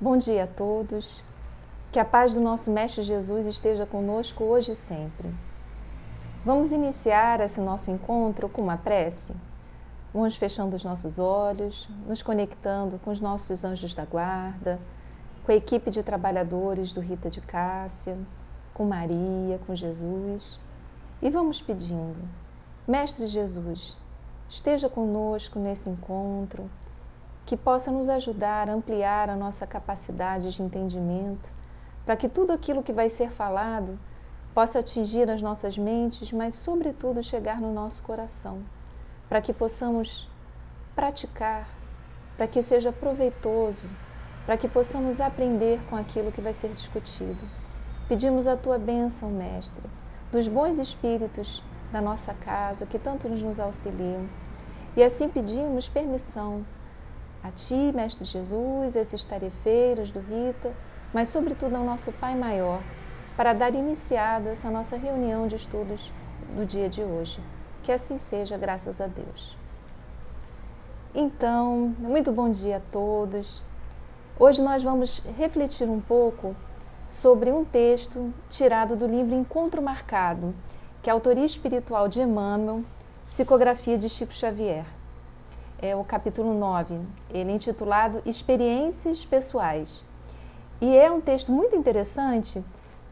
Bom dia a todos. Que a paz do nosso Mestre Jesus esteja conosco hoje e sempre. Vamos iniciar esse nosso encontro com uma prece. Vamos fechando os nossos olhos, nos conectando com os nossos anjos da guarda, com a equipe de trabalhadores do Rita de Cássia, com Maria, com Jesus. E vamos pedindo: Mestre Jesus, esteja conosco nesse encontro, que possa nos ajudar a ampliar a nossa capacidade de entendimento, para que tudo aquilo que vai ser falado possa atingir as nossas mentes, mas sobretudo chegar no nosso coração, para que possamos praticar, para que seja proveitoso, para que possamos aprender com aquilo que vai ser discutido. Pedimos a Tua bênção, Mestre, dos bons espíritos da nossa casa, que tanto nos auxiliam, e assim pedimos permissão a Ti, Mestre Jesus, esses tarefeiros do Rita, mas sobretudo ao nosso Pai Maior, para dar iniciada essa nossa reunião de estudos do dia de hoje. Que assim seja, graças a Deus. Então, muito bom dia a todos. Hoje nós vamos refletir um pouco sobre um texto tirado do livro Encontro Marcado, que é a autoria espiritual de Emmanuel, psicografia de Chico Xavier. É o capítulo 9, ele é intitulado Experiências Pessoais. E é um texto muito interessante,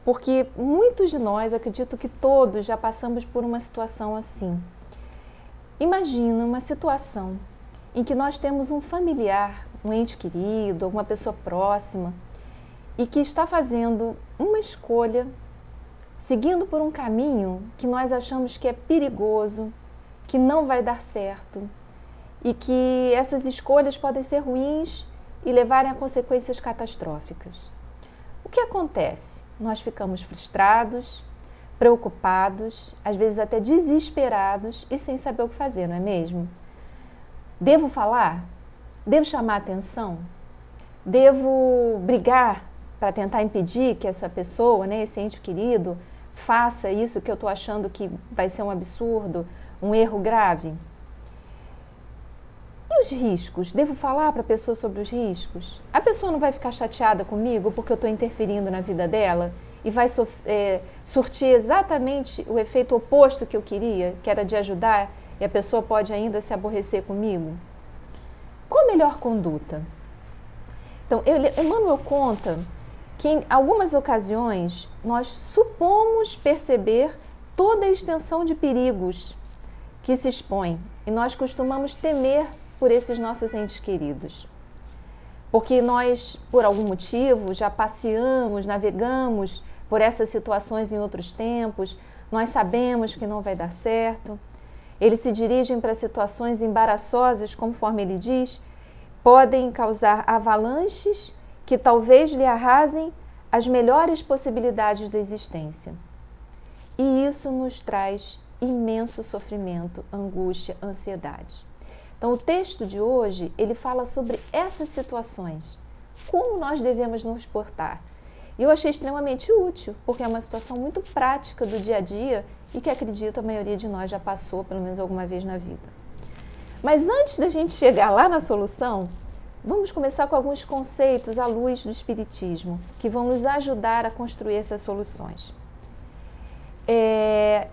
porque muitos de nós, acredito que todos, já passamos por uma situação assim. Imagina uma situação em que nós temos um familiar, um ente querido, alguma pessoa próxima, e que está fazendo uma escolha, seguindo por um caminho que nós achamos que é perigoso, que não vai dar certo, e que essas escolhas podem ser ruins e levarem a consequências catastróficas. O que acontece? Nós ficamos frustrados, preocupados, às vezes até desesperados e sem saber o que fazer, não é mesmo? Devo falar? Devo chamar a atenção? Devo brigar para tentar impedir que essa pessoa, esse ente querido, faça isso que eu estou achando que vai ser um absurdo, um erro grave? E os riscos? Devo falar para a pessoa sobre os riscos? A pessoa não vai ficar chateada comigo porque eu estou interferindo na vida dela e vai surtir exatamente o efeito oposto que eu queria, que era de ajudar, e a pessoa pode ainda se aborrecer comigo? Qual a melhor conduta? Então, Emmanuel conta que em algumas ocasiões nós supomos perceber toda a extensão de perigos que se expõem e nós costumamos temer por esses nossos entes queridos. Porque nós, por algum motivo, já passeamos, navegamos por essas situações em outros tempos, nós sabemos que não vai dar certo. Eles se dirigem para situações embaraçosas, conforme ele diz, podem causar avalanches que talvez lhe arrasem as melhores possibilidades da existência. E isso nos traz imenso sofrimento, angústia, ansiedade. Então, o texto de hoje, ele fala sobre essas situações, como nós devemos nos portar. E eu achei extremamente útil, porque é uma situação muito prática do dia a dia e que acredito a maioria de nós já passou, pelo menos alguma vez na vida. Mas antes da gente chegar lá na solução, vamos começar com alguns conceitos à luz do Espiritismo, que vão nos ajudar a construir essas soluções.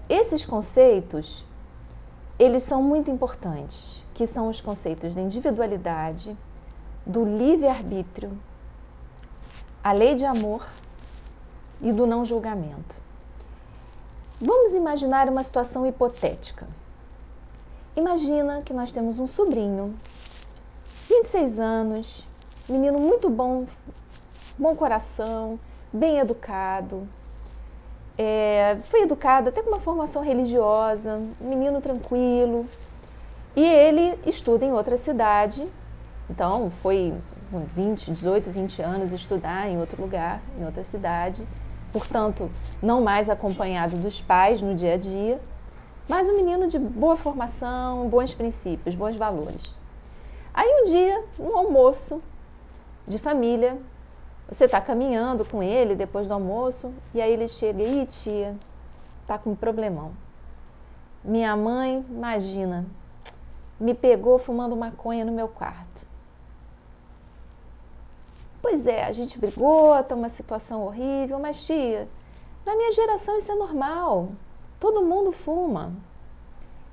Esses conceitos, eles são muito importantes, que são os conceitos da individualidade, do livre-arbítrio, a lei de amor e do não julgamento. Vamos imaginar uma situação hipotética. Imagina que nós temos um sobrinho, 26 anos, menino muito bom coração, bem educado, foi educado até com uma formação religiosa, menino tranquilo, e ele estuda em outra cidade, então foi com 18, 20 anos estudar em outro lugar, em outra cidade, portanto, não mais acompanhado dos pais no dia a dia, mas um menino de boa formação, bons princípios, bons valores. Aí um dia, no almoço de família, você está caminhando com ele depois do almoço, e aí ele chega: "Ih, tia, tá com um problemão. Minha mãe, imagina, me pegou fumando maconha no meu quarto." Pois é, a gente brigou, tá uma situação horrível, mas tia, na minha geração isso é normal. Todo mundo fuma.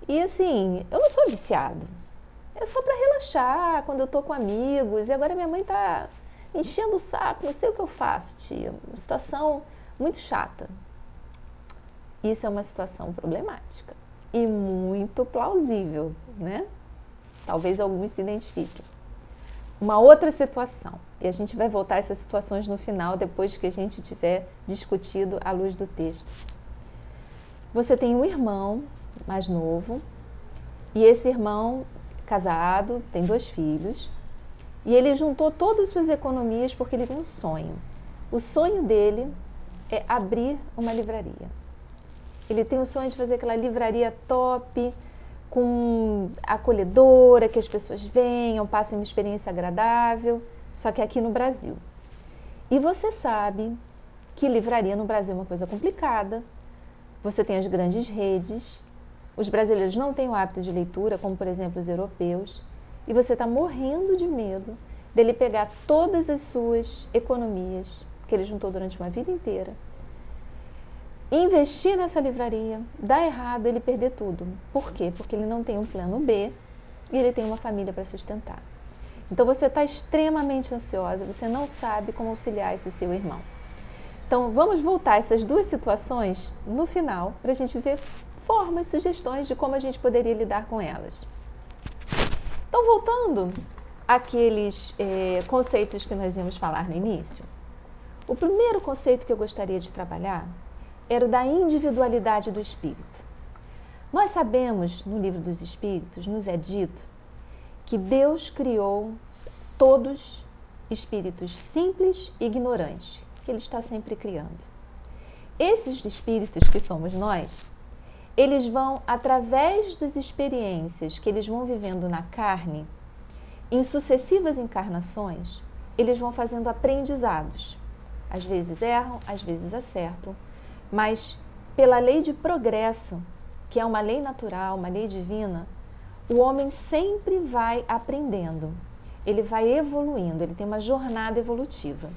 E assim, eu não sou viciado. É só para relaxar, quando eu tô com amigos. E agora minha mãe tá enchendo o saco, não sei o que eu faço, tia. Uma situação muito chata. Isso é uma situação problemática e muito plausível, né? Talvez alguns se identifiquem. Uma outra situação, e a gente vai voltar a essas situações no final, depois que a gente tiver discutido à luz do texto. Você tem um irmão mais novo, e esse irmão, casado, tem 2 filhos, e ele juntou todas as suas economias porque ele tem um sonho. O sonho dele é abrir uma livraria. Ele tem o sonho de fazer aquela livraria top, com acolhedora, que as pessoas venham, passem uma experiência agradável, só que aqui no Brasil. E você sabe que livraria no Brasil é uma coisa complicada. Você tem as grandes redes, os brasileiros não têm o hábito de leitura, como por exemplo os europeus, e você está morrendo de medo dele pegar todas as suas economias, que ele juntou durante uma vida inteira, investir nessa livraria, dá errado, ele perder tudo. Por quê? Porque ele não tem um plano B e ele tem uma família para sustentar. Então você está extremamente ansiosa, você não sabe como auxiliar esse seu irmão. Então vamos voltar a essas 2 situações no final para a gente ver formas, sugestões de como a gente poderia lidar com elas. Então voltando àqueles conceitos que nós íamos falar no início, o primeiro conceito que eu gostaria de trabalhar era o da individualidade do espírito. Nós sabemos, no Livro dos Espíritos, nos é dito que Deus criou todos espíritos simples e ignorantes, que Ele está sempre criando. Esses espíritos que somos nós, eles vão, através das experiências que eles vão vivendo na carne, em sucessivas encarnações, eles vão fazendo aprendizados. Às vezes erram, às vezes acertam, mas pela lei de progresso, que é uma lei natural, uma lei divina, o homem sempre vai aprendendo, ele vai evoluindo, ele tem uma jornada evolutiva.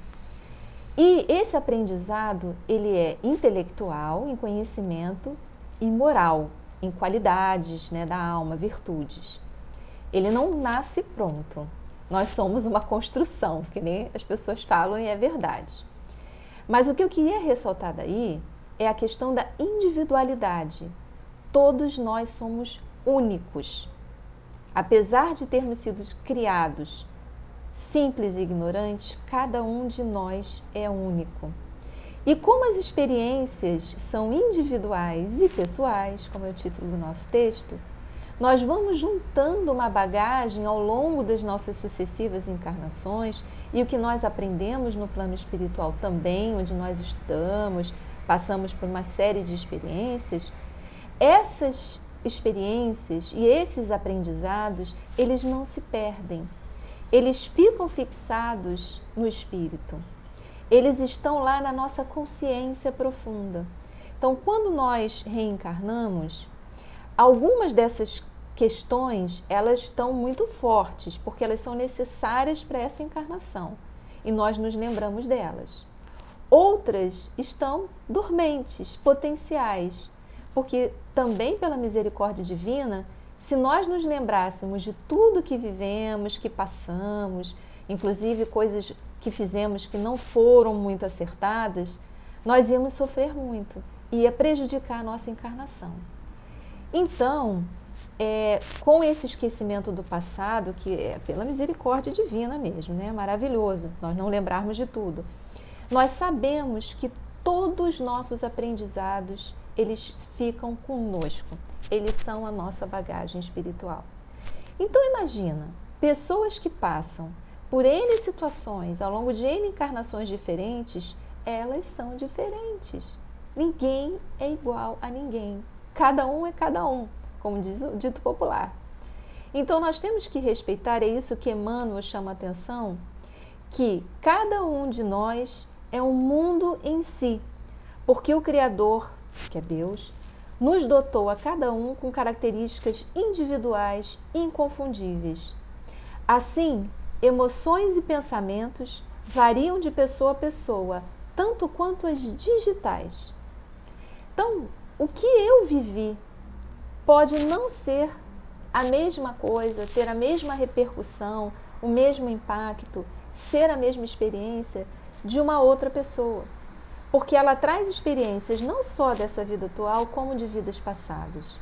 E esse aprendizado, ele é intelectual, em conhecimento, e moral, em qualidades, né, da alma, virtudes. Ele não nasce pronto. Nós somos uma construção, que nem as pessoas falam e é verdade. Mas o que eu queria ressaltar daí é a questão da individualidade. Todos nós somos únicos. Apesar de termos sido criados simples e ignorantes, cada um de nós é único. E como as experiências são individuais e pessoais, como é o título do nosso texto, nós vamos juntando uma bagagem ao longo das nossas sucessivas encarnações e o que nós aprendemos no plano espiritual também, onde nós estamos, passamos por uma série de experiências. Essas experiências e esses aprendizados, eles não se perdem. Eles ficam fixados no espírito. Eles estão lá na nossa consciência profunda. Então, quando nós reencarnamos, algumas dessas questões, elas estão muito fortes, porque elas são necessárias para essa encarnação, e nós nos lembramos delas. Outras estão dormentes, potenciais, porque também pela misericórdia divina, se nós nos lembrássemos de tudo que vivemos, que passamos, inclusive coisas que fizemos que não foram muito acertadas, nós íamos sofrer muito, ia prejudicar a nossa encarnação. Então, com esse esquecimento do passado, que é pela misericórdia divina mesmo, né? Maravilhoso, nós não lembrarmos de tudo. Nós sabemos que todos os nossos aprendizados, eles ficam conosco, eles são a nossa bagagem espiritual. Então imagina, pessoas que passam por N situações, ao longo de N encarnações diferentes, elas são diferentes. Ninguém é igual a ninguém. Cada um é cada um, como diz o dito popular. Então nós temos que respeitar, é isso que Emmanuel chama a atenção, que cada um de nós é um mundo em si, porque o Criador, que é Deus, nos dotou a cada um com características individuais inconfundíveis. Assim, emoções e pensamentos variam de pessoa a pessoa, tanto quanto as digitais. Então, o que eu vivi pode não ser a mesma coisa, ter a mesma repercussão, o mesmo impacto, ser a mesma experiência de uma outra pessoa. Porque ela traz experiências não só dessa vida atual, como de vidas passadas.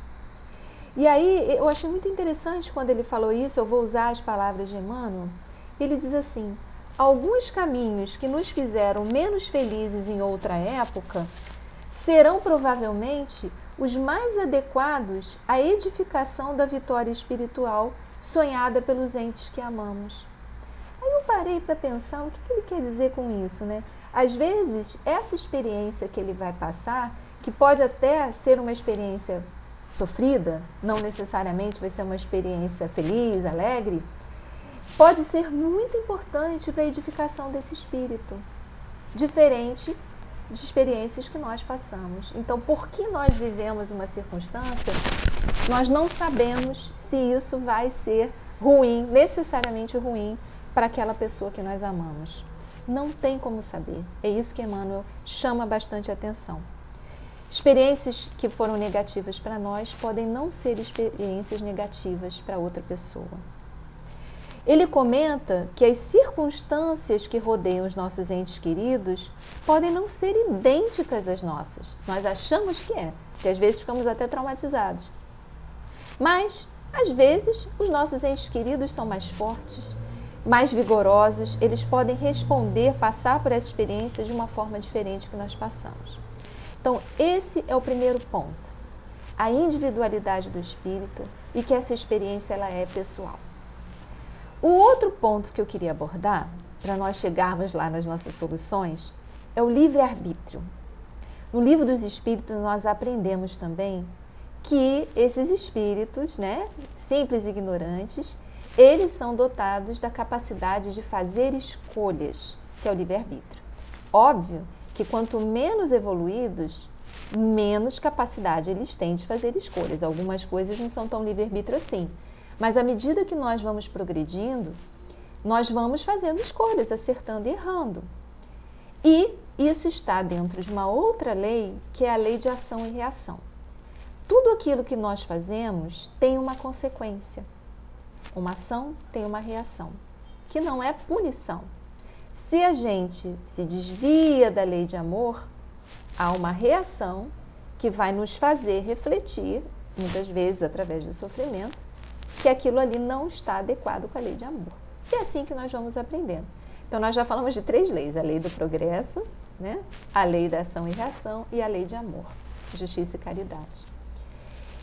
E aí, eu achei muito interessante quando ele falou isso, eu vou usar as palavras de Emmanuel, ele diz assim: alguns caminhos que nos fizeram menos felizes em outra época serão provavelmente os mais adequados à edificação da vitória espiritual sonhada pelos entes que amamos. Aí eu parei para pensar o que ele quer dizer com isso, né? Às vezes, essa experiência que ele vai passar, que pode até ser uma experiência sofrida, não necessariamente vai ser uma experiência feliz, alegre, pode ser muito importante para a edificação desse espírito, diferente de experiências que nós passamos. Então, porque nós vivemos uma circunstância, nós não sabemos se isso vai ser ruim, necessariamente ruim, para aquela pessoa que nós amamos. Não tem como saber. É isso que Emmanuel chama bastante atenção. Experiências que foram negativas para nós podem não ser experiências negativas para outra pessoa. Ele comenta que as circunstâncias que rodeiam os nossos entes queridos podem não ser idênticas às nossas. Nós achamos que é, porque às vezes ficamos até traumatizados. Mas, às vezes, os nossos entes queridos são mais fortes, mais vigorosos, eles podem responder, passar por essa experiência de uma forma diferente que nós passamos. Então, esse é o primeiro ponto, a individualidade do espírito e que essa experiência ela é pessoal. O outro ponto que eu queria abordar, para nós chegarmos lá nas nossas soluções, é o livre-arbítrio. No Livro dos Espíritos, nós aprendemos também que esses espíritos, né, simples e ignorantes, eles são dotados da capacidade de fazer escolhas, que é o livre-arbítrio. Óbvio que quanto menos evoluídos, menos capacidade eles têm de fazer escolhas. Algumas coisas não são tão livre-arbítrio assim. Mas à medida que nós vamos progredindo, nós vamos fazendo escolhas, acertando e errando. E isso está dentro de uma outra lei, que é a lei de ação e reação. Tudo aquilo que nós fazemos tem uma consequência. Uma ação tem uma reação, que não é punição. Se a gente se desvia da lei de amor, há uma reação que vai nos fazer refletir, muitas vezes através do sofrimento, que aquilo ali não está adequado com a lei de amor. E é assim que nós vamos aprendendo. Então, nós já falamos de 3 leis, a lei do progresso, né? A lei da ação e reação e a lei de amor, justiça e caridade.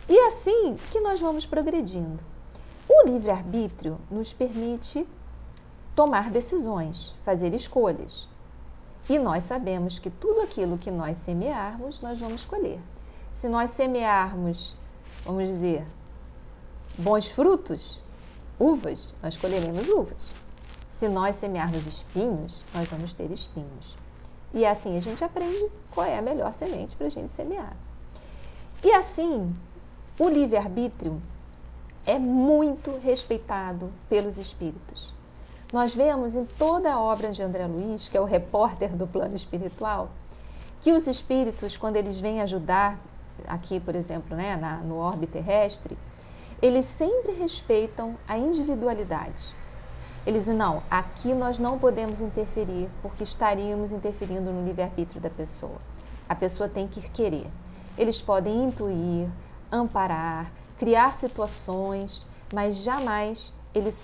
E é assim que nós vamos progredindo. O livre-arbítrio nos permite tomar decisões, fazer escolhas. E nós sabemos que tudo aquilo que nós semearmos, nós vamos colher. Se nós semearmos, vamos dizer, bons frutos, uvas, nós colheremos uvas. Se nós semearmos espinhos, nós vamos ter espinhos. E assim a gente aprende qual é a melhor semente para a gente semear. E assim, o livre-arbítrio é muito respeitado pelos espíritos. Nós vemos em toda a obra de André Luiz, que é o repórter do plano espiritual, que os espíritos, quando eles vêm ajudar, aqui, por exemplo, né, no orbe terrestre, eles sempre respeitam a individualidade. Eles dizem, não, aqui nós não podemos interferir, porque estaríamos interferindo no livre-arbítrio da pessoa. A pessoa tem que querer. Eles podem intuir, amparar, criar situações, mas jamais eles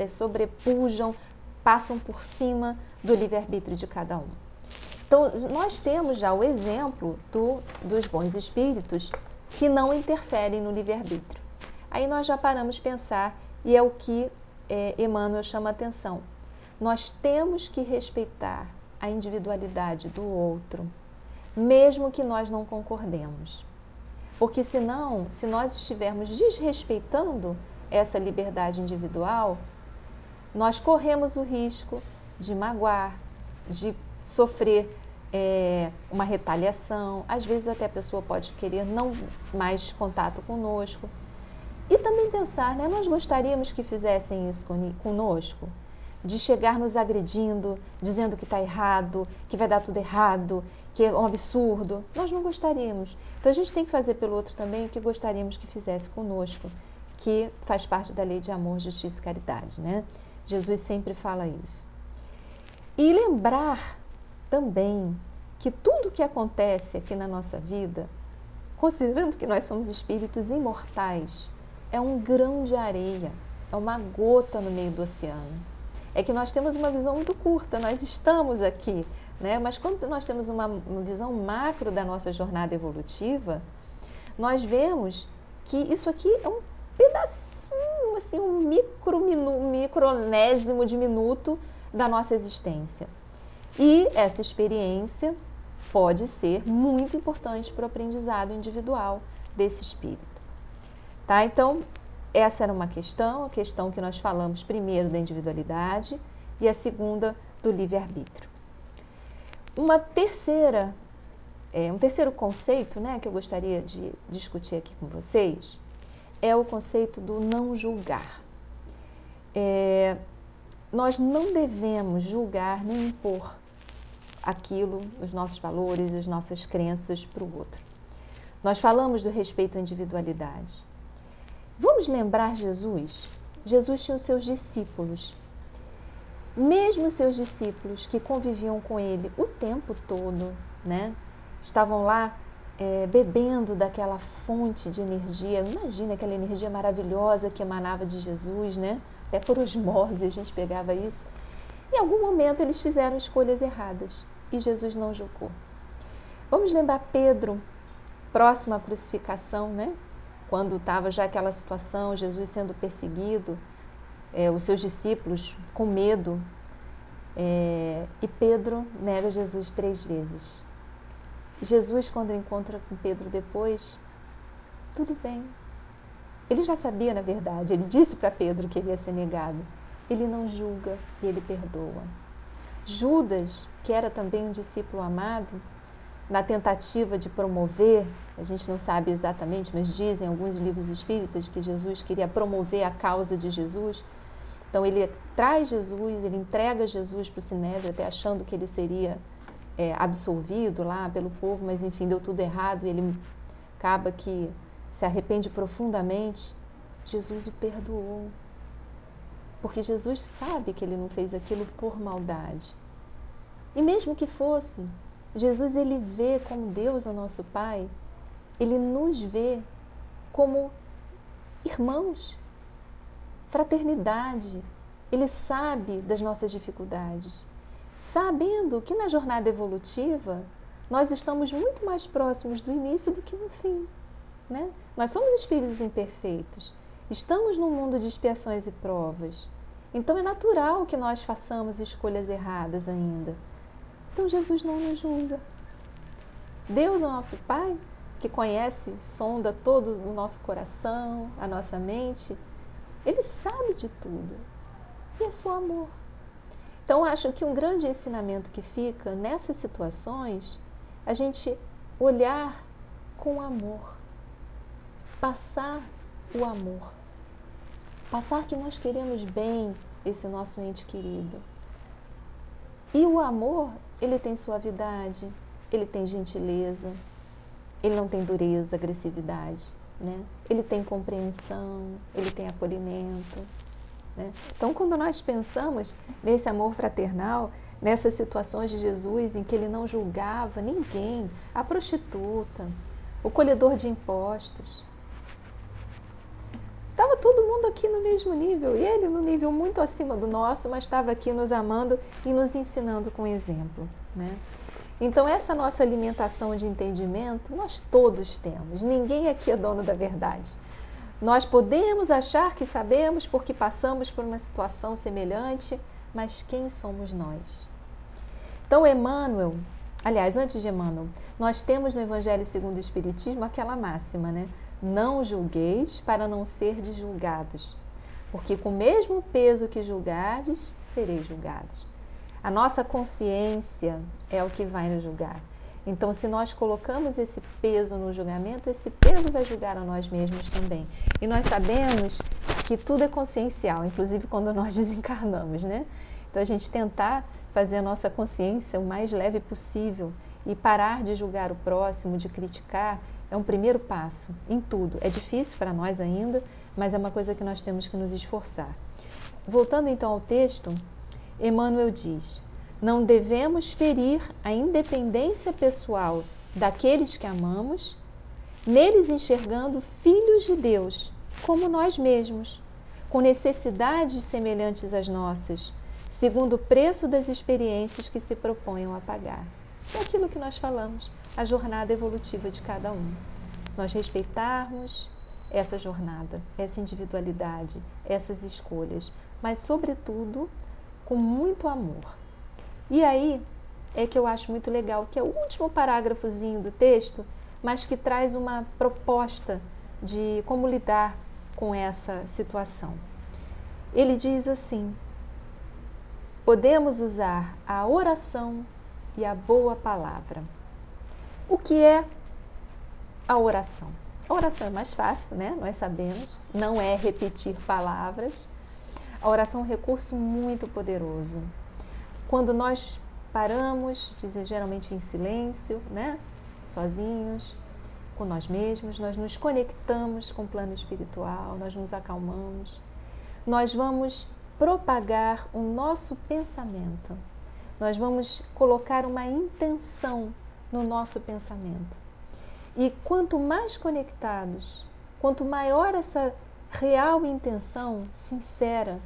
sobrepujam, passam por cima do livre-arbítrio de cada um. Então, nós temos já o exemplo dos bons espíritos que não interferem no livre-arbítrio. Aí nós já paramos de pensar, e é o que Emmanuel chama a atenção. Nós temos que respeitar a individualidade do outro, mesmo que nós não concordemos. Porque senão, se nós estivermos desrespeitando essa liberdade individual, nós corremos o risco de magoar, de sofrer uma retaliação. Às vezes até a pessoa pode querer não mais contato conosco. E também pensar, né, nós gostaríamos que fizessem isso conosco? de chegar nos agredindo, dizendo que está errado, que vai dar tudo errado, que é um absurdo. Nós não gostaríamos. Então a gente tem que fazer pelo outro também o que gostaríamos que fizesse conosco, que faz parte da lei de amor, justiça e caridade, né? Jesus sempre fala isso. E lembrar também que tudo que acontece aqui na nossa vida, considerando que nós somos espíritos imortais, é um grão de areia, é uma gota no meio do oceano. É que nós temos uma visão muito curta, nós estamos aqui, né? Mas quando nós temos uma visão macro da nossa jornada evolutiva, nós vemos que isso aqui é um pedacinho, assim, um micronésimo diminuto da nossa existência. E essa experiência pode ser muito importante para o aprendizado individual desse espírito. Tá? Então, essa era uma questão, a questão que nós falamos primeiro da individualidade e a segunda do livre-arbítrio. Um terceiro conceito, né, que eu gostaria de discutir aqui com vocês é o conceito do não julgar. Nós não devemos julgar nem impor aquilo, os nossos valores, as nossas crenças para o outro. Nós falamos do respeito à individualidade. Vamos lembrar Jesus? Jesus tinha os seus discípulos. Mesmo os seus discípulos que conviviam com ele o tempo todo, né? Estavam lá bebendo daquela fonte de energia. Imagina aquela energia maravilhosa que emanava de Jesus, né? Até por osmose a gente pegava isso. Em algum momento eles fizeram escolhas erradas e Jesus não julgou. Vamos lembrar Pedro, próximo à crucificação, né? Quando estava já aquela situação, Jesus sendo perseguido, os seus discípulos com medo, e Pedro nega Jesus 3 vezes. Jesus, quando encontra com Pedro depois, tudo bem. Ele já sabia, na verdade, ele disse para Pedro que ele ia ser negado. Ele não julga e ele perdoa. Judas, que era também um discípulo amado, na tentativa de promover, a gente não sabe exatamente, mas dizem alguns livros espíritas que Jesus queria promover a causa de Jesus. Então ele traz Jesus, ele entrega Jesus para o Sinédrio, até achando que ele seria absolvido lá pelo povo, mas enfim, deu tudo errado e ele acaba que se arrepende profundamente. Jesus o perdoou, porque Jesus sabe que ele não fez aquilo por maldade. E mesmo que fosse, Jesus, ele vê como Deus, o nosso Pai, ele nos vê como irmãos, fraternidade. Ele sabe das nossas dificuldades, sabendo que na jornada evolutiva nós estamos muito mais próximos do início do que no fim, né? Nós somos espíritos imperfeitos, estamos num mundo de expiações e provas, então é natural que nós façamos escolhas erradas ainda. Então Jesus não nos julga. Deus, o nosso Pai, que conhece, sonda todo o nosso coração, a nossa mente, ele sabe de tudo e é só amor. Então acho que um grande ensinamento que fica nessas situações, a gente olhar com amor, passar o amor, passar que nós queremos bem esse nosso ente querido. E o amor, ele tem suavidade, ele tem gentileza, ele não tem dureza, agressividade, né? Ele tem compreensão, ele tem acolhimento, né? Então, quando nós pensamos nesse amor fraternal, nessas situações de Jesus em que ele não julgava ninguém, a prostituta, o colhedor de impostos, estava todo mundo aqui no mesmo nível, e ele no nível muito acima do nosso, mas estava aqui nos amando e nos ensinando com exemplo, né? Então, essa nossa alimentação de entendimento, nós todos temos, ninguém aqui é dono da verdade. Nós podemos achar que sabemos porque passamos por uma situação semelhante, mas quem somos nós? Então, Emmanuel, aliás, antes de Emmanuel, nós temos no Evangelho segundo o Espiritismo aquela máxima, né? Não julgueis para não serdes julgados, porque com o mesmo peso que julgardes, sereis julgados. A nossa consciência é o que vai nos julgar. Então, se nós colocamos esse peso no julgamento, esse peso vai julgar a nós mesmos também. E nós sabemos que tudo é consciencial, inclusive quando nós desencarnamos, né? Então a gente tentar fazer a nossa consciência o mais leve possível e parar de julgar o próximo, de criticar, é um primeiro passo em tudo. É difícil para nós ainda, mas é uma coisa que nós temos que nos esforçar. Voltando então ao texto, Emmanuel diz: não devemos ferir a independência pessoal daqueles que amamos, neles enxergando filhos de Deus, como nós mesmos, com necessidades semelhantes às nossas, segundo o preço das experiências que se proponham a pagar. É aquilo que nós falamos, a jornada evolutiva de cada um. Nós respeitarmos essa jornada, essa individualidade, essas escolhas, mas, sobretudo, com muito amor. E aí é que eu acho muito legal, que é o último parágrafozinho do texto, mas que traz uma proposta de como lidar com essa situação. Ele diz assim: podemos usar a oração e a boa palavra. O que é a oração? A oração é mais fácil, né? Nós sabemos, não é repetir palavras. A oração é um recurso muito poderoso. Quando nós paramos, geralmente em silêncio, né? Sozinhos, com nós mesmos, nós nos conectamos com o plano espiritual, nós nos acalmamos, nós vamos propagar o nosso pensamento, nós vamos colocar uma intenção no nosso pensamento. E quanto mais conectados, quanto maior essa real intenção sincera,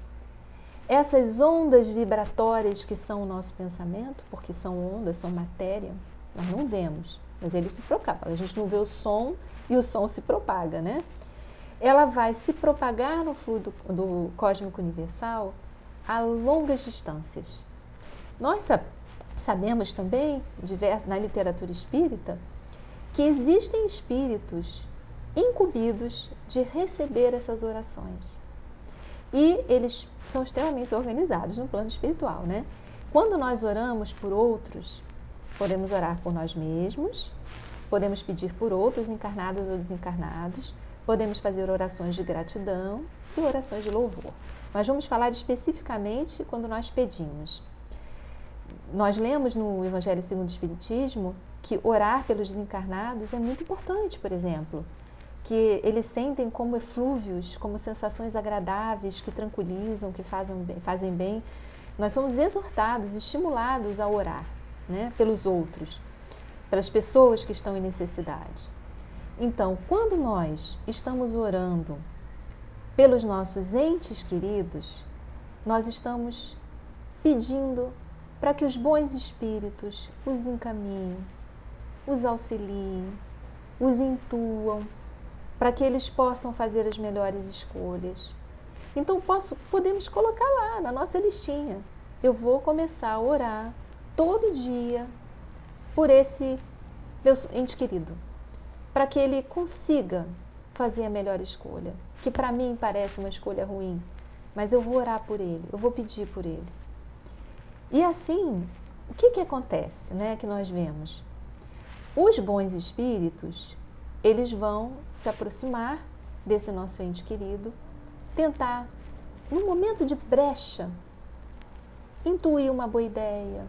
essas ondas vibratórias que são o nosso pensamento, porque são ondas, são matéria, nós não vemos, mas ele se propaga. A gente não vê o som e o som se propaga, né? Ela vai se propagar no fluido do cósmico universal a longas distâncias. Nós sabemos também, na literatura espírita, que existem espíritos incumbidos de receber essas orações. E eles são extremamente organizados no plano espiritual, né? Quando nós oramos por outros, podemos orar por nós mesmos, podemos pedir por outros, encarnados ou desencarnados, podemos fazer orações de gratidão e orações de louvor. Mas vamos falar especificamente quando nós pedimos. Nós lemos no Evangelho segundo o Espiritismo que orar pelos desencarnados é muito importante, por exemplo, que eles sentem como eflúvios, como sensações agradáveis, que tranquilizam, que fazem bem. Nós somos exortados, estimulados a orar, né, pelos outros, pelas pessoas que estão em necessidade. Então, quando nós estamos orando pelos nossos entes queridos, nós estamos pedindo para que os bons espíritos os encaminhem, os auxiliem, os intuam, para que eles possam fazer as melhores escolhas. Então, podemos colocar lá na nossa listinha: eu vou começar a orar todo dia por esse meu ente querido, para que ele consiga fazer a melhor escolha, que para mim parece uma escolha ruim, mas eu vou orar por ele, eu vou pedir por ele. E assim, o que acontece, né, que nós vemos? Os bons espíritos, eles vão se aproximar desse nosso ente querido, tentar, num momento de brecha, intuir uma boa ideia,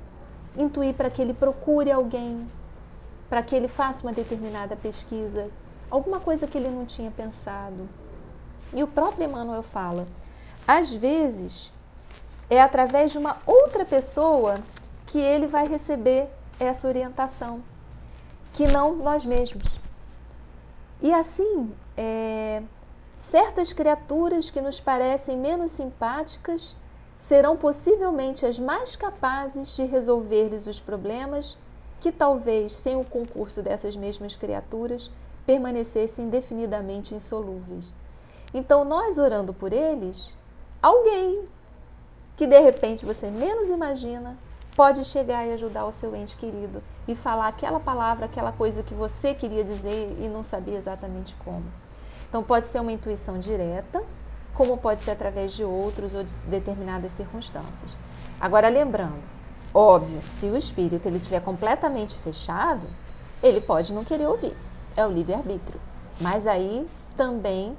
intuir para que ele procure alguém, para que ele faça uma determinada pesquisa, alguma coisa que ele não tinha pensado. E o próprio Emmanuel fala, às vezes é através de uma outra pessoa que ele vai receber essa orientação, que não nós mesmos. E assim, certas criaturas que nos parecem menos simpáticas serão possivelmente as mais capazes de resolver-lhes os problemas que talvez, sem o concurso dessas mesmas criaturas, permanecessem indefinidamente insolúveis. Então, nós orando por eles, alguém que de repente você menos imagina pode chegar e ajudar o seu ente querido e falar aquela palavra, aquela coisa que você queria dizer e não sabia exatamente como. Então, pode ser uma intuição direta, como pode ser através de outros ou de determinadas circunstâncias. Agora, lembrando, óbvio, se o espírito ele estiver completamente fechado, ele pode não querer ouvir, é o livre-arbítrio. Mas aí também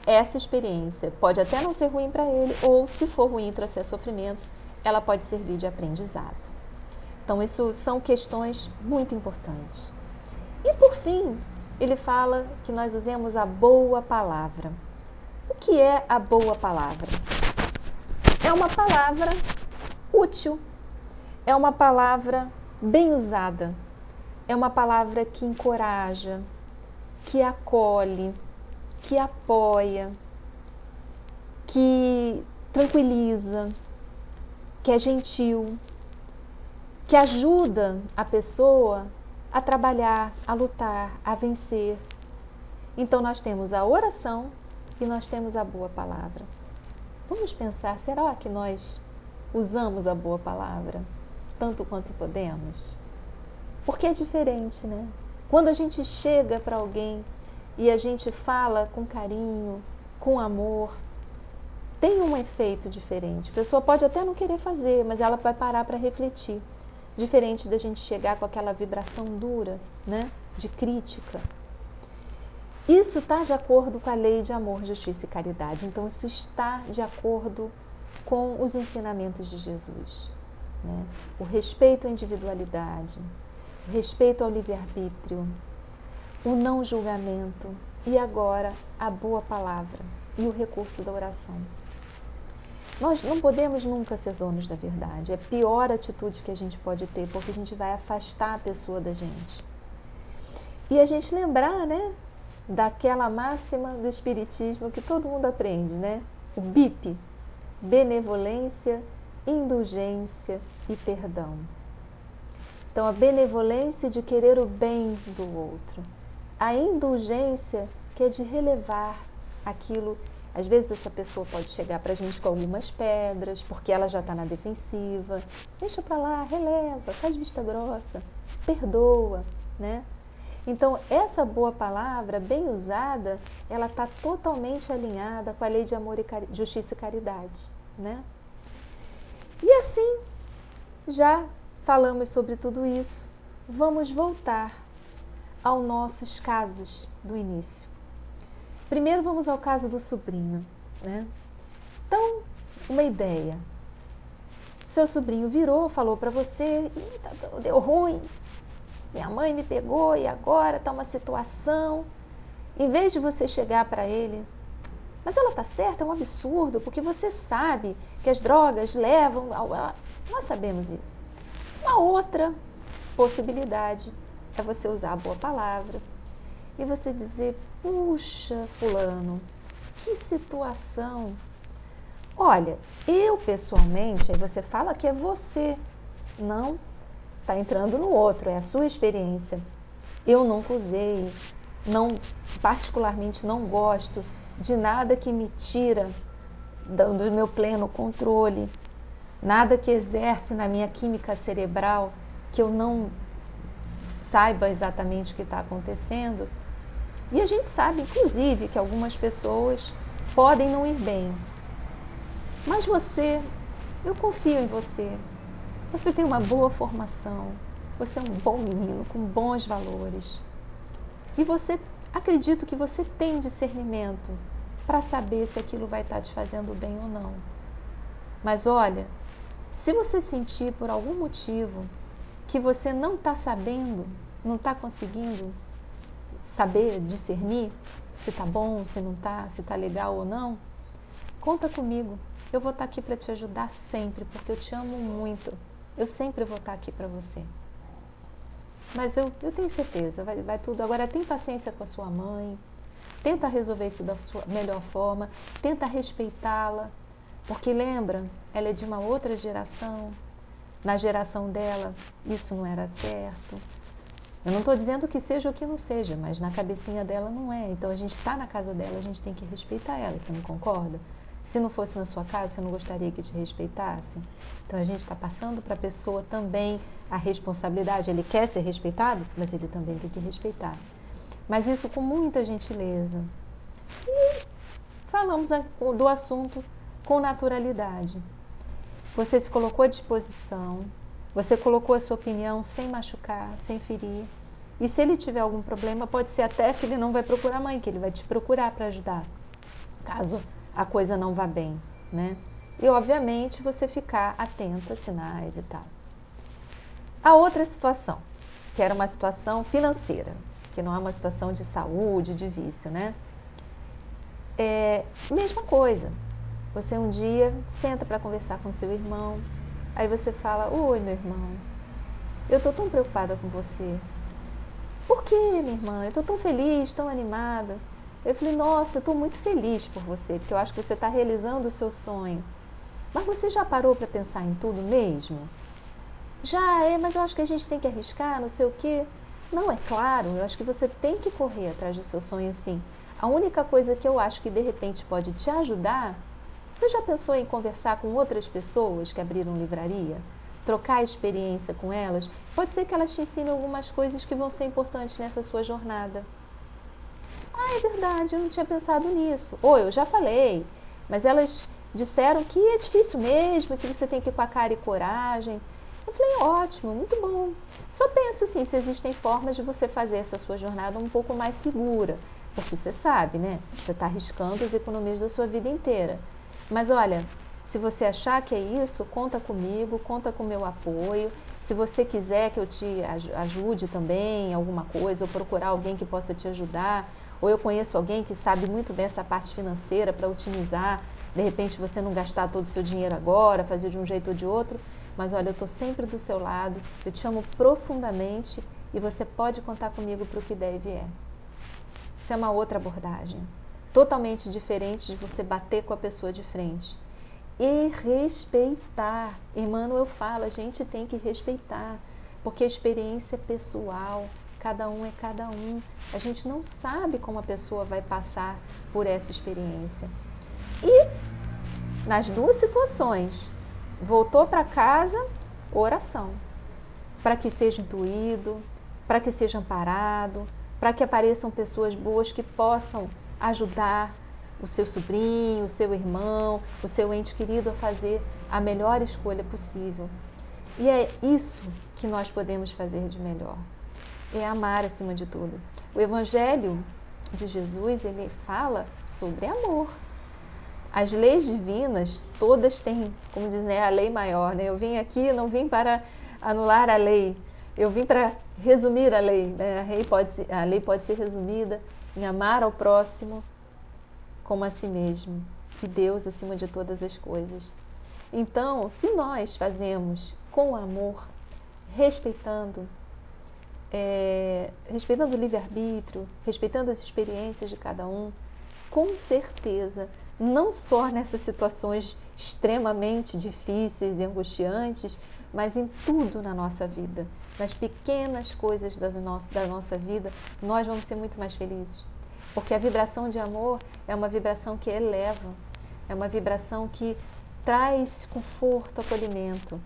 essa experiência pode até não ser ruim para ele, ou se for ruim, trouxer sofrimento, ela pode servir de aprendizado. Então, isso são questões muito importantes. E, por fim, ele fala que nós usemos a boa palavra. O que é a boa palavra? É uma palavra útil, é uma palavra bem usada, é uma palavra que encoraja, que acolhe, que apoia, que tranquiliza, que é gentil, que ajuda a pessoa a trabalhar, a lutar, a vencer. Então, nós temos a oração e nós temos a boa palavra. Vamos pensar, será que nós usamos a boa palavra tanto quanto podemos? Porque é diferente, né? Quando a gente chega para alguém e a gente fala com carinho, com amor, tem um efeito diferente. A pessoa pode até não querer fazer, mas ela vai parar para refletir. Diferente da gente chegar com aquela vibração dura, né? De crítica. Isso está de acordo com a lei de amor, justiça e caridade. Então, isso está de acordo com os ensinamentos de Jesus, né? O respeito à individualidade, o respeito ao livre-arbítrio, o não julgamento e agora a boa palavra e o recurso da oração. Nós não podemos nunca ser donos da verdade. É a pior atitude que a gente pode ter, porque a gente vai afastar a pessoa da gente. E a gente lembrar, né, daquela máxima do Espiritismo que todo mundo aprende, né? O BIP, benevolência, indulgência e perdão. Então, a benevolência de querer o bem do outro. A indulgência, que é de relevar aquilo. Às vezes essa pessoa pode chegar para a gente com algumas pedras, porque ela já está na defensiva. Deixa para lá, releva, faz vista grossa, perdoa, né? Então, essa boa palavra, bem usada, ela está totalmente alinhada com a lei de amor, e justiça e caridade, né? E assim, já falamos sobre tudo isso, vamos voltar aos nossos casos do início. Primeiro vamos ao caso do sobrinho, né? Então, uma ideia. Seu sobrinho virou, falou para você, deu ruim, minha mãe me pegou e agora está uma situação. Em vez de você chegar para ele, mas ela está certa, é um absurdo, porque você sabe que as drogas levam ao... Nós sabemos isso. Uma outra possibilidade é você usar a boa palavra e você dizer, puxa, fulano, que situação. Olha, eu pessoalmente, aí você fala que é você, não, está entrando no outro, é a sua experiência. Eu nunca usei, não, particularmente não gosto de nada que me tira do meu pleno controle, nada que exerce na minha química cerebral, que eu não saiba exatamente o que está acontecendo. E a gente sabe, inclusive, que algumas pessoas podem não ir bem. Mas você, eu confio em você. Você tem uma boa formação, você é um bom menino, com bons valores. E você, acredito que você tem discernimento para saber se aquilo vai estar te fazendo bem ou não. Mas olha, se você sentir por algum motivo que você não está sabendo, não está conseguindo saber, discernir se está bom, se não está, se está legal ou não, conta comigo. Eu vou estar aqui para te ajudar sempre, porque eu te amo muito. Eu sempre vou estar aqui para você. Mas eu tenho certeza, vai tudo. Agora, tem paciência com a sua mãe, tenta resolver isso da sua melhor forma, tenta respeitá-la, porque lembra, ela é de uma outra geração, na geração dela isso não era certo. Eu não estou dizendo que seja ou que não seja, mas na cabecinha dela não é. Então a gente está na casa dela, a gente tem que respeitar ela, você não concorda? Se não fosse na sua casa, você não gostaria que te respeitasse? Então a gente está passando para a pessoa também a responsabilidade. Ele quer ser respeitado, mas ele também tem que respeitar. Mas isso com muita gentileza. E falamos do assunto com naturalidade. Você se colocou à disposição, você colocou a sua opinião sem machucar, sem ferir. E se ele tiver algum problema, pode ser até que ele não vai procurar a mãe, que ele vai te procurar para ajudar. caso a coisa não vá bem, né? E, obviamente, você ficar atento a sinais e tal. A outra situação, que era uma situação financeira, que não é uma situação de saúde, de vício, né? Mesma coisa. Você um dia senta para conversar com seu irmão, aí você fala: oi, meu irmão, eu estou tão preocupada com você. Por quê, minha irmã? Eu estou tão feliz, tão animada. Eu falei: nossa, eu estou muito feliz por você, porque eu acho que você está realizando o seu sonho. Mas você já parou para pensar em tudo mesmo? Já mas eu acho que a gente tem que arriscar, não sei o quê. Não, é claro, eu acho que você tem que correr atrás do seu sonho, sim. A única coisa que eu acho que de repente pode te ajudar, você já pensou em conversar com outras pessoas que abriram livraria? Trocar experiência com elas? Pode ser que elas te ensinem algumas coisas que vão ser importantes nessa sua jornada. Ah, é verdade, eu não tinha pensado nisso. Ou eu já falei, mas elas disseram que é difícil mesmo, que você tem que ir com a cara e coragem. Eu falei: ótimo, muito bom. Só pensa assim, se existem formas de você fazer essa sua jornada um pouco mais segura. Porque você sabe, né? Você está arriscando as economias da sua vida inteira. Mas olha, se você achar que é isso, conta comigo, conta com o meu apoio. Se você quiser que eu te ajude também em alguma coisa, ou procurar alguém que possa te ajudar, ou eu conheço alguém que sabe muito bem essa parte financeira para otimizar, de repente você não gastar todo o seu dinheiro agora, fazer de um jeito ou de outro, mas olha, eu estou sempre do seu lado, eu te amo profundamente e você pode contar comigo para o que der e vier. Isso é uma outra abordagem, totalmente diferente de você bater com a pessoa de frente. E respeitar. Emmanuel fala, a gente tem que respeitar, porque a experiência é pessoal, cada um é cada um. A gente não sabe como a pessoa vai passar por essa experiência. E nas duas situações, voltou para casa, oração, para que seja intuído, para que seja amparado, para que apareçam pessoas boas que possam ajudar o seu sobrinho, o seu irmão, o seu ente querido a fazer a melhor escolha possível. E é isso que nós podemos fazer de melhor, é amar acima de tudo. O Evangelho de Jesus, ele fala sobre amor. As leis divinas, todas têm, como diz, né, a lei maior, né? Eu vim aqui, não vim para anular a lei, eu vim para resumir a lei, né? A lei pode ser resumida em amar ao próximo como a si mesmo, e Deus acima de todas as coisas. Então, se nós fazemos com amor, respeitando o livre-arbítrio, respeitando as experiências de cada um, com certeza, não só nessas situações extremamente difíceis e angustiantes, mas em tudo na nossa vida, nas pequenas coisas da nossa vida, nós vamos ser muito mais felizes. Porque a vibração de amor é uma vibração que eleva, é uma vibração que traz conforto, acolhimento.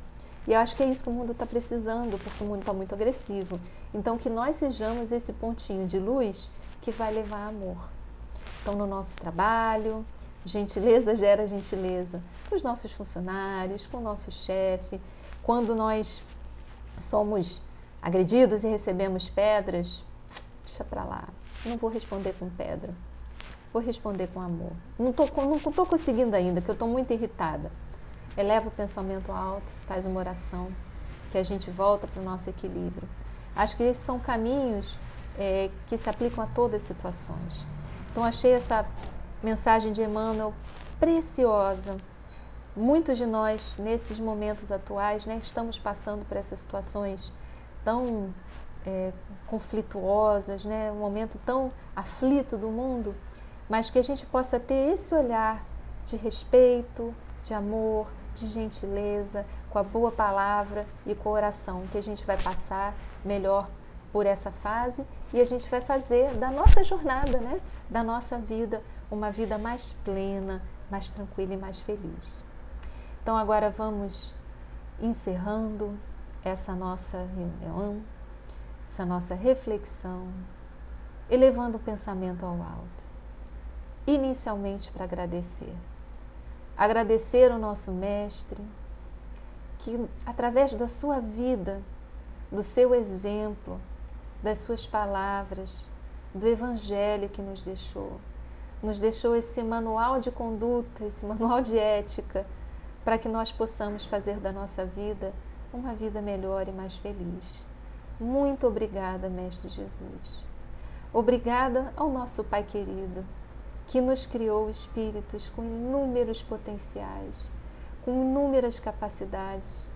E eu acho que é isso que o mundo está precisando, porque o mundo está muito agressivo. Então, que nós sejamos esse pontinho de luz que vai levar amor. Então, no nosso trabalho, gentileza gera gentileza com os nossos funcionários, com o nosso chefe. Quando nós somos agredidos e recebemos pedras, deixa para lá. Não vou responder com pedra, vou responder com amor. Não estou conseguindo ainda, porque eu estou muito irritada. Eleva o pensamento alto, faz uma oração, que a gente volta para o nosso equilíbrio. Acho que esses são caminhos que se aplicam a todas as situações. Então, achei essa mensagem de Emmanuel preciosa. Muitos de nós, nesses momentos atuais, né, estamos passando por essas situações tão conflituosas, né, um momento tão aflito do mundo, mas que a gente possa ter esse olhar de respeito, de amor, de gentileza, com a boa palavra e com a oração, que a gente vai passar melhor por essa fase e a gente vai fazer da nossa jornada, né, da nossa vida, uma vida mais plena, mais tranquila e mais feliz. Então agora vamos encerrando essa nossa reunião, essa nossa reflexão, elevando o pensamento ao alto. Inicialmente para agradecer. Agradecer ao nosso Mestre, que através da sua vida, do seu exemplo, das suas palavras, do Evangelho que nos deixou, nos deixou esse manual de conduta, esse manual de ética, para que nós possamos fazer da nossa vida uma vida melhor e mais feliz. Muito obrigada, Mestre Jesus. Obrigada ao nosso Pai querido, que nos criou espíritos com inúmeros potenciais, com inúmeras capacidades.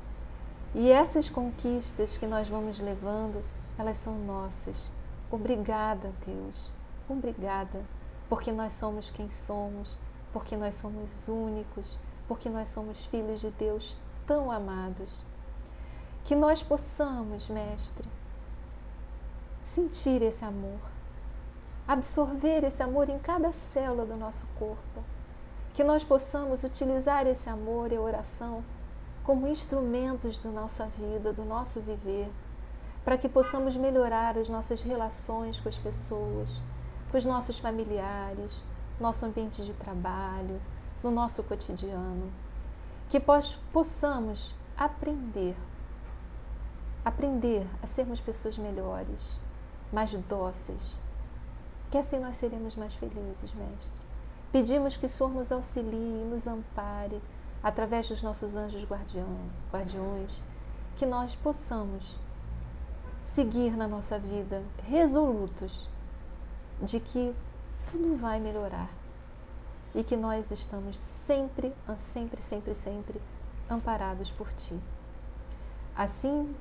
E essas conquistas que nós vamos levando, elas são nossas. Obrigada, Deus. Obrigada, porque nós somos quem somos, porque nós somos únicos, porque nós somos filhos de Deus tão amados. Que nós possamos, Mestre, sentir esse amor, absorver esse amor em cada célula do nosso corpo. Que nós possamos utilizar esse amor e a oração como instrumentos da nossa vida, do nosso viver, para que possamos melhorar as nossas relações com as pessoas, com os nossos familiares, nosso ambiente de trabalho, no nosso cotidiano. Que possamos aprender a sermos pessoas melhores, mais dóceis, que assim nós seremos mais felizes, Mestre. Pedimos que o Senhor nos auxilie, nos ampare, através dos nossos anjos guardiões, que nós possamos seguir na nossa vida resolutos de que tudo vai melhorar e que nós estamos sempre amparados por Ti. Assim,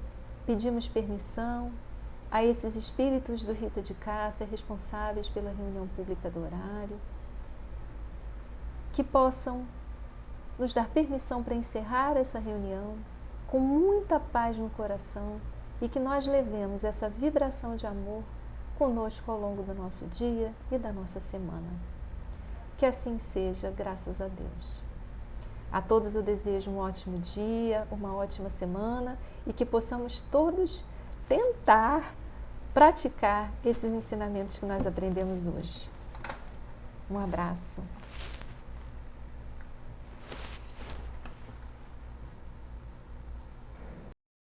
pedimos permissão a esses espíritos do Rita de Cássia, responsáveis pela reunião pública do horário, que possam nos dar permissão para encerrar essa reunião com muita paz no coração e que nós levemos essa vibração de amor conosco ao longo do nosso dia e da nossa semana. Que assim seja, graças a Deus. A todos eu desejo um ótimo dia, uma ótima semana e que possamos todos tentar praticar esses ensinamentos que nós aprendemos hoje. Um abraço.